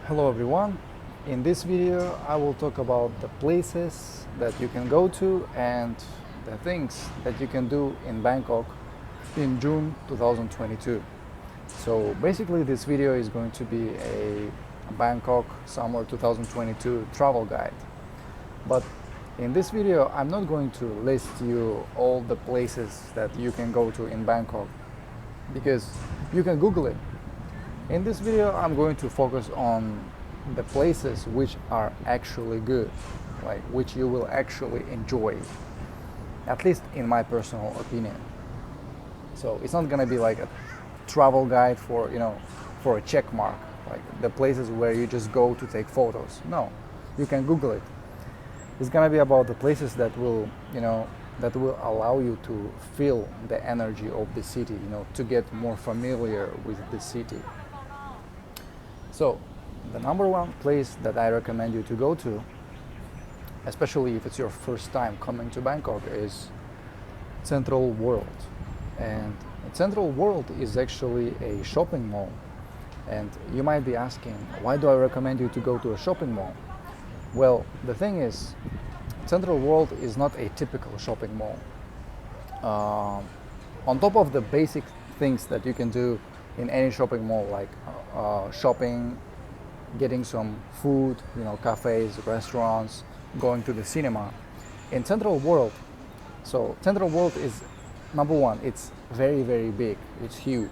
Hello everyone. In this video I will talk about the places that you can go to and the things that you can do in Bangkok in June 2022. So basically this video is going to be a Bangkok Summer 2022 travel guide. But in this video I'm not going to list you all the places that you can go to in Bangkok because you can Google it. In this video, I'm going to focus on the places which are actually good, like which you will actually enjoy, at least in my personal opinion. So it's not gonna be like a travel guide for, for a check mark, like the places where you just go to take photos. No, you can Google it. It's gonna be about the places that will, that will allow you to feel the energy of the city, to get more familiar with the city. So, the number one place that I recommend you to go to, especially if it's your first time coming to Bangkok, is Central World. And Central World is actually a shopping mall. And you might be asking, why do I recommend you to go to a shopping mall? Well, the thing is, Central World is not a typical shopping mall. On top of the basic things that you can do in any shopping mall, like shopping, getting some food, cafes, restaurants, going to the cinema. In Central World, so Central World is, number one, it's very, very big, it's huge.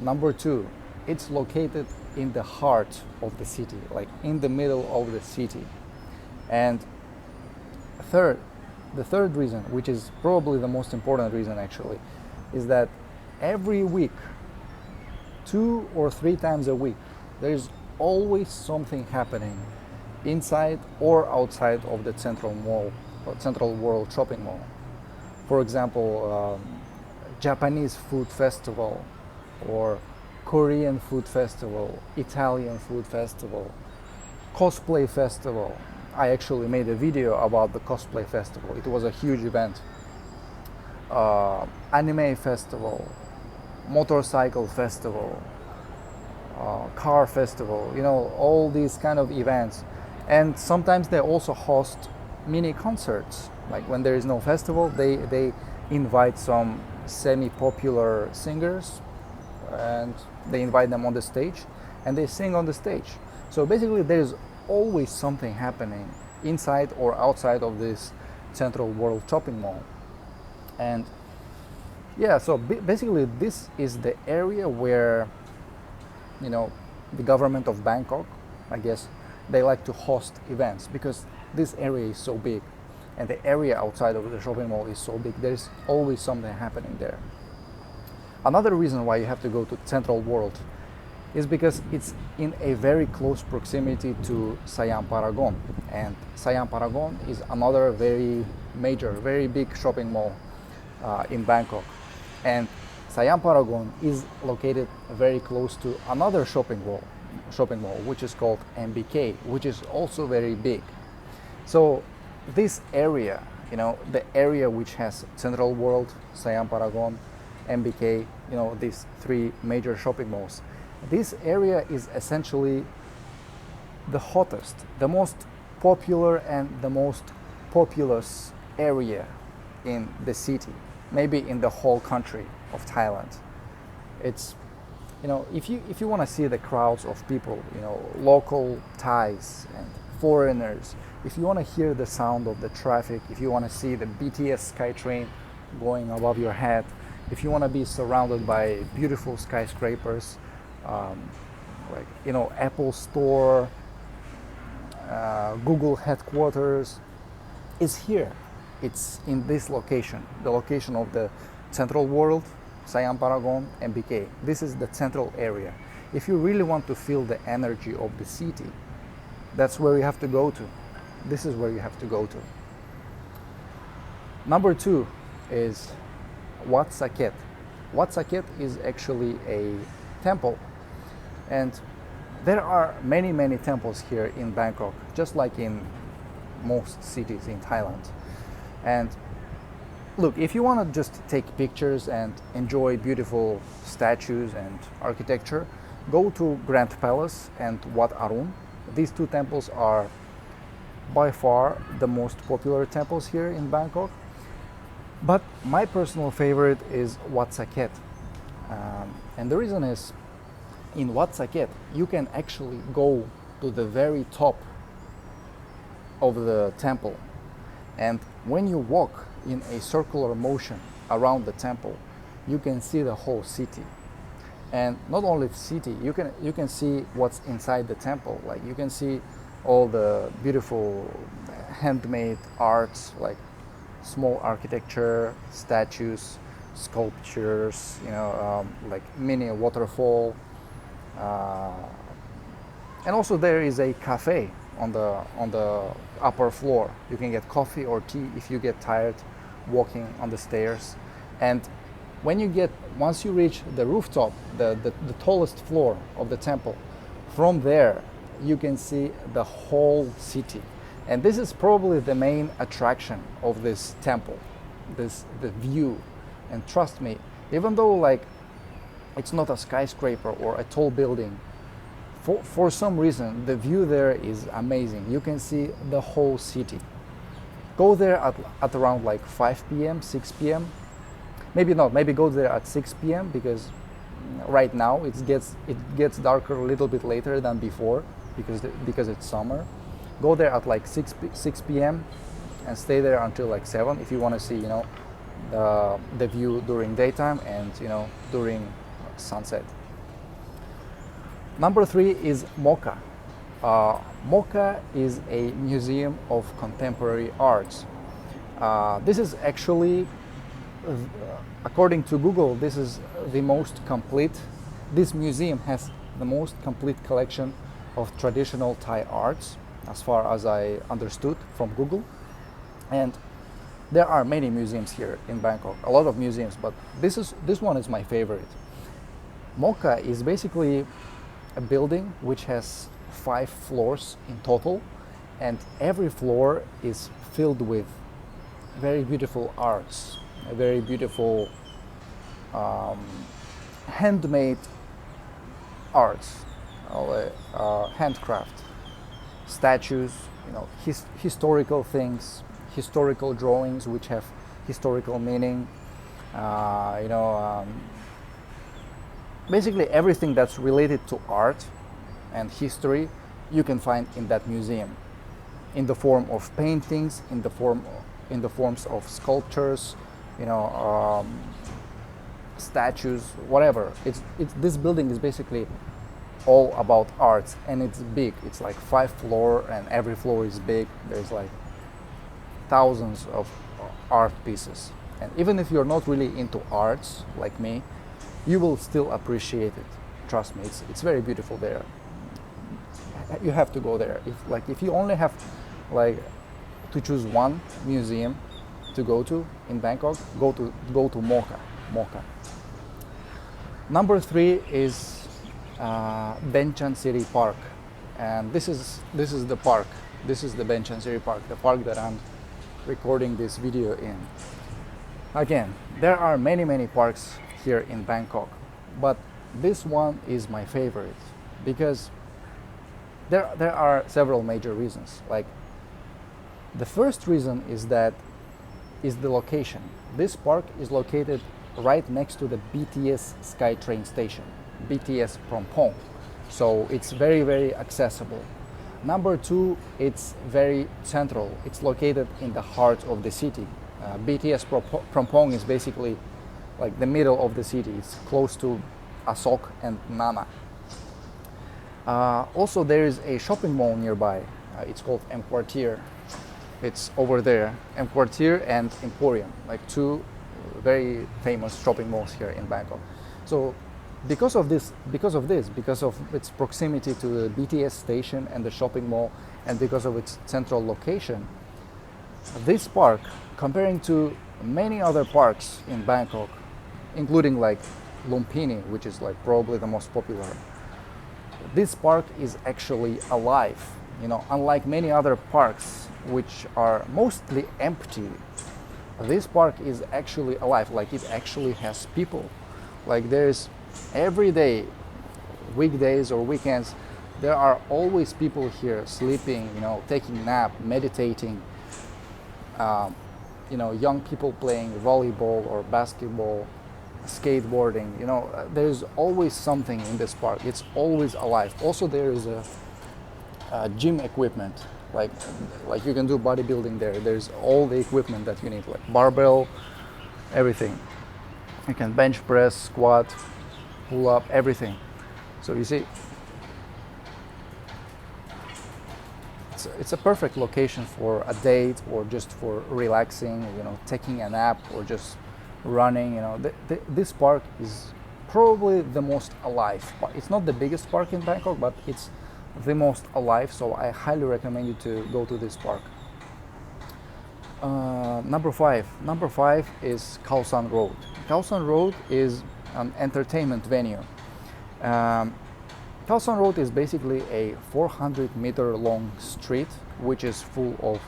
Number two, it's located in the heart of the city, like in the middle of the city. And the third reason, which is probably the most important reason actually, is that every week, 2 or 3 times a week, there's always something happening inside or outside of the Central Mall or Central World Shopping Mall. For example, Japanese food festival, or Korean food festival, Italian food festival, cosplay festival. I actually made a video about the cosplay festival. It was a huge event. Anime festival, motorcycle festival, car festival, all these kind of events. And sometimes they also host mini concerts. Like when there is no festival, they invite some semi-popular singers and they invite them on the stage and they sing on the stage. So basically there's always something happening inside or outside of this Central World Shopping Mall. And yeah, so basically this is the area where, the government of Bangkok, I guess, they like to host events because this area is so big and the area outside of the shopping mall is so big. There's always something happening there. Another reason why you have to go to Central World is because it's in a very close proximity to Siam Paragon. And Siam Paragon is another very major, very big shopping mall in Bangkok. And Siam Paragon is located very close to another shopping mall, which is called MBK, which is also very big. So this area, the area which has Central World, Siam Paragon, MBK, these 3 major shopping malls, this area is essentially the hottest, the most popular and the most populous area in the city, maybe in the whole country of Thailand. It's, if you want to see the crowds of people, local Thais and foreigners, if you want to hear the sound of the traffic, if you want to see the BTS SkyTrain going above your head, if you want to be surrounded by beautiful skyscrapers, Apple Store, Google headquarters, is here. It's in this location, the location of the Central World, Siam Paragon, MBK. This is the central area. If you really want to feel the energy of the city, that's where you have to go to. This is where you have to go to. Number 2 is Wat Saket. Wat Saket is actually a temple. And there are many, many temples here in Bangkok, just like in most cities in Thailand. And look, if you want to just take pictures and enjoy beautiful statues and architecture, go to Grand Palace and Wat Arun. These two temples are by far the most popular temples here in Bangkok. But my personal favorite is Wat Saket. And the reason is, in Wat Saket, you can actually go to the very top of the temple. And when you walk in a circular motion around the temple, you can see the whole city. And not only the city, you can see what's inside the temple. Like you can see all the beautiful handmade arts, like small architecture, statues, sculptures, like mini waterfall. And also there is a cafe on the upper floor. You can get coffee or tea if you get tired walking on the stairs. And once you reach the rooftop, the tallest floor of the temple, from there you can see the whole city. And this is probably the main attraction of this temple, the view. And trust me, even though like it's not a skyscraper or a tall building, for some reason the view there is amazing. You can see the whole city. Go there at around like 5 p.m., 6 p.m. Maybe not, maybe go there at 6 p.m. because right now it gets darker a little bit later than before because it's summer. Go there at like 6 p.m. and stay there until like 7 if you want to see, the view during daytime and, during sunset. Number 3 is MOCA. MOCA is a museum of contemporary arts. This is actually, according to Google, this is the most complete. This museum has the most complete collection of traditional Thai arts, as far as I understood from Google. And there are many museums here in Bangkok, a lot of museums, but this one is my favorite. MOCA is basically a building which has 5 floors in total, and every floor is filled with very beautiful arts, very beautiful handmade arts, handcraft, statues, historical things, historical drawings which have historical meaning, basically everything that's related to art and history you can find in that museum, in the form of paintings, in the forms of sculptures, statues, whatever. This building is basically all about arts, and it's big. It's like 5 floors, and every floor is big. There's like thousands of art pieces. And even if you're not really into arts like me, you will still appreciate it. Trust me, it's very beautiful there. You have to go there. If you only have to choose one museum to go to in Bangkok, go to MOCA. Number 3 is Benchansiri Park, and this is the park. This is the Benchansiri Park, the park that I'm recording this video in. Again, there are many parks here in Bangkok, but this one is my favorite because there are several major reasons. Like, the first reason is the location. This park is located right next to the BTS SkyTrain station, BTS Prompong, so it's very accessible. Number 2, it's very central. It's located in the heart of the city. BTS Prompong is basically like the middle of the city. It's close to Asok and Nana. Also, there is a shopping mall nearby. It's called M Quartier. It's over there, M Quartier and Emporium, like 2 very famous shopping malls here in Bangkok. So because of its proximity to the BTS station and the shopping mall, and because of its central location, this park, comparing to many other parks in Bangkok, including like Lumpini, which is like probably the most popular, this park is actually alive. Unlike many other parks which are mostly empty, this park is actually alive. Like, it actually has people. Like, every day weekdays or weekends, there are always people here sleeping, taking nap, meditating, young people playing volleyball or basketball, skateboarding. There's always something in this park. It's always alive. Also, there is a gym equipment, like you can do bodybuilding there. There's all the equipment that you need, like barbell, everything. You can bench press, squat, pull up, everything. So you see, it's a perfect location for a date or just for relaxing, taking a nap or just running. This park is probably the most alive. It's not the biggest park in Bangkok, but it's the most alive. So I highly recommend you to go to this park. Number five is Khaosan Road. Khaosan Road is an entertainment venue. Khaosan Road is basically a 400-meter long street which is full of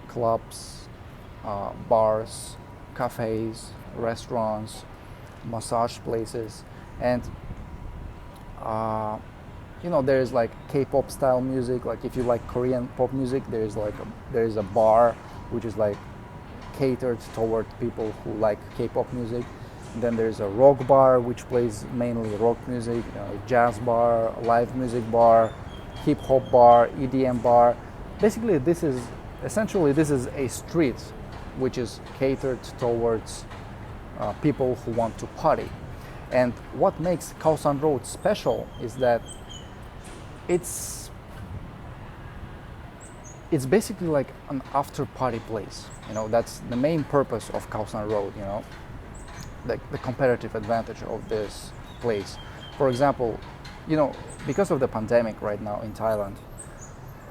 clubs, bars, cafes, restaurants, massage places, and there's like K-pop style music. Like if you like Korean pop music, there is a bar which is like catered toward people who like K-pop music. Then there's a rock bar which plays mainly rock music, jazz bar, live music bar, hip hop bar, EDM bar. Basically, this is a street which is catered towards people who want to party. And what makes Khao San Road special is that it's basically like an after party place. That's the main purpose of Khao San Road. The competitive advantage of this place. For example, because of the pandemic right now in Thailand,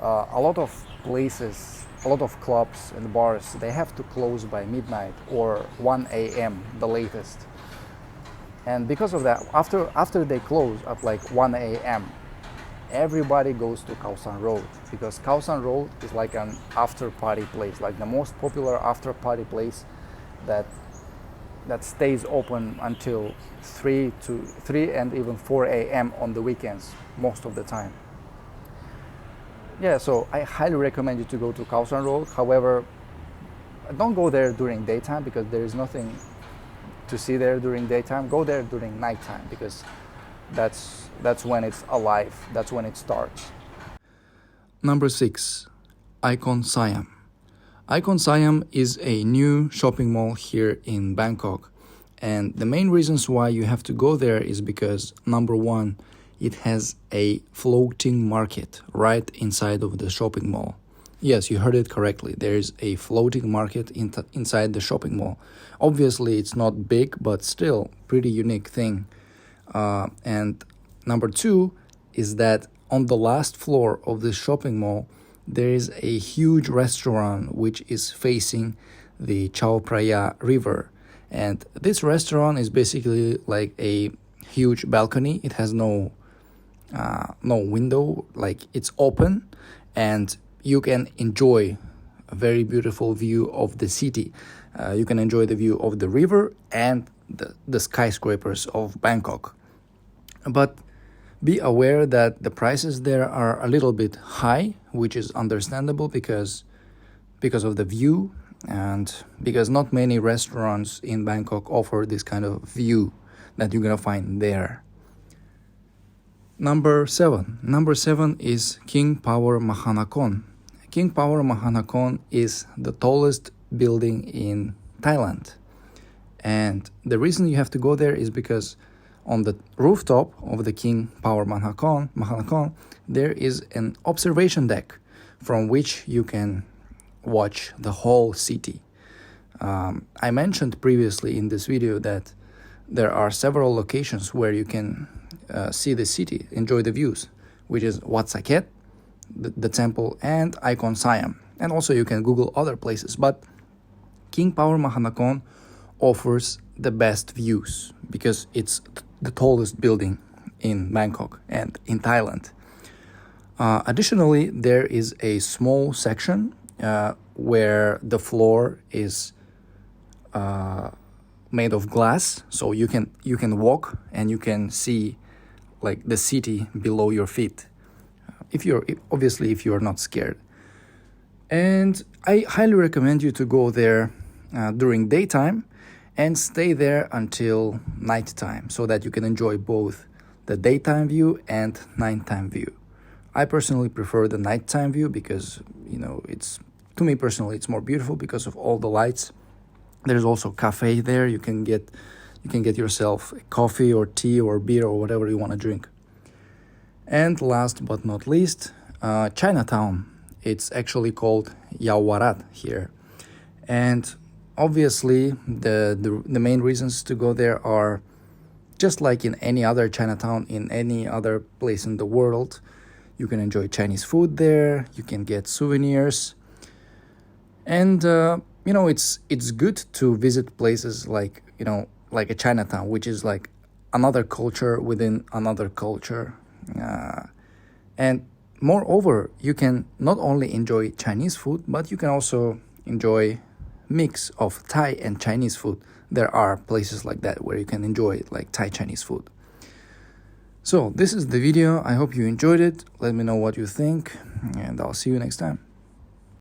a lot of places, a lot of clubs and bars, they have to close by midnight or 1 a.m. the latest. And because of that, after they close at like 1 a.m., everybody goes to Khao San Road, because Khao San Road is like an after party place, like the most popular after party place that stays open until 3 and even 4 a.m. on the weekends most of the time. Yeah, so I highly recommend you to go to Khao San Road. However, don't go there during daytime because there is nothing to see there during daytime. Go there during nighttime because that's when it's alive. That's when it starts. Number 6, Iconsiam. Iconsiam is a new shopping mall here in Bangkok, and the main reasons why you have to go there is because, number 1, it has a floating market right inside of the shopping mall. Yes, you heard it correctly. There is a floating market inside the shopping mall. Obviously, it's not big, but still pretty unique thing. And number 2 is that on the last floor of this shopping mall, there is a huge restaurant which is facing the Chao Phraya River. And this restaurant is basically like a huge balcony. It has no window, like it's open, and you can enjoy a very beautiful view of the city. You can enjoy the view of the river and the skyscrapers of Bangkok. But be aware that the prices there are a little bit high, which is understandable because of the view and because not many restaurants in Bangkok offer this kind of view that you're gonna find there. Number 7 is King Power Mahanakhon. King Power Mahanakhon is the tallest building in Thailand. And the reason you have to go there is because on the rooftop of the King Power Mahanakhon, there is an observation deck from which you can watch the whole city. I mentioned previously in this video that there are several locations where you can see the city, enjoy the views, which is Wat Saket, the temple, and Iconsiam. And also you can Google other places, but King Power Mahanakhon offers the best views because it's the tallest building in Bangkok and in Thailand. Additionally, there is a small section where the floor is made of glass, so you can walk and you can see like the city below your feet. If you're not scared. And I highly recommend you to go there during daytime and stay there until nighttime so that you can enjoy both the daytime view and nighttime view. I personally prefer the nighttime view because, to me personally, it's more beautiful because of all the lights. There's also cafe there. You can get yourself a coffee or tea or beer or whatever you want to drink. And last but not least, Chinatown. It's actually called Yaowarat here. And obviously, the main reasons to go there are just like in any other Chinatown, in any other place in the world. You can enjoy Chinese food there. You can get souvenirs. And, it's good to visit places like a Chinatown, which is like another culture within another culture. And moreover, you can not only enjoy Chinese food, but you can also enjoy mix of Thai and Chinese food. There are places like that where you can enjoy like Thai Chinese food. So this is the video. I hope you enjoyed it. Let me know what you think, and I'll see you next time.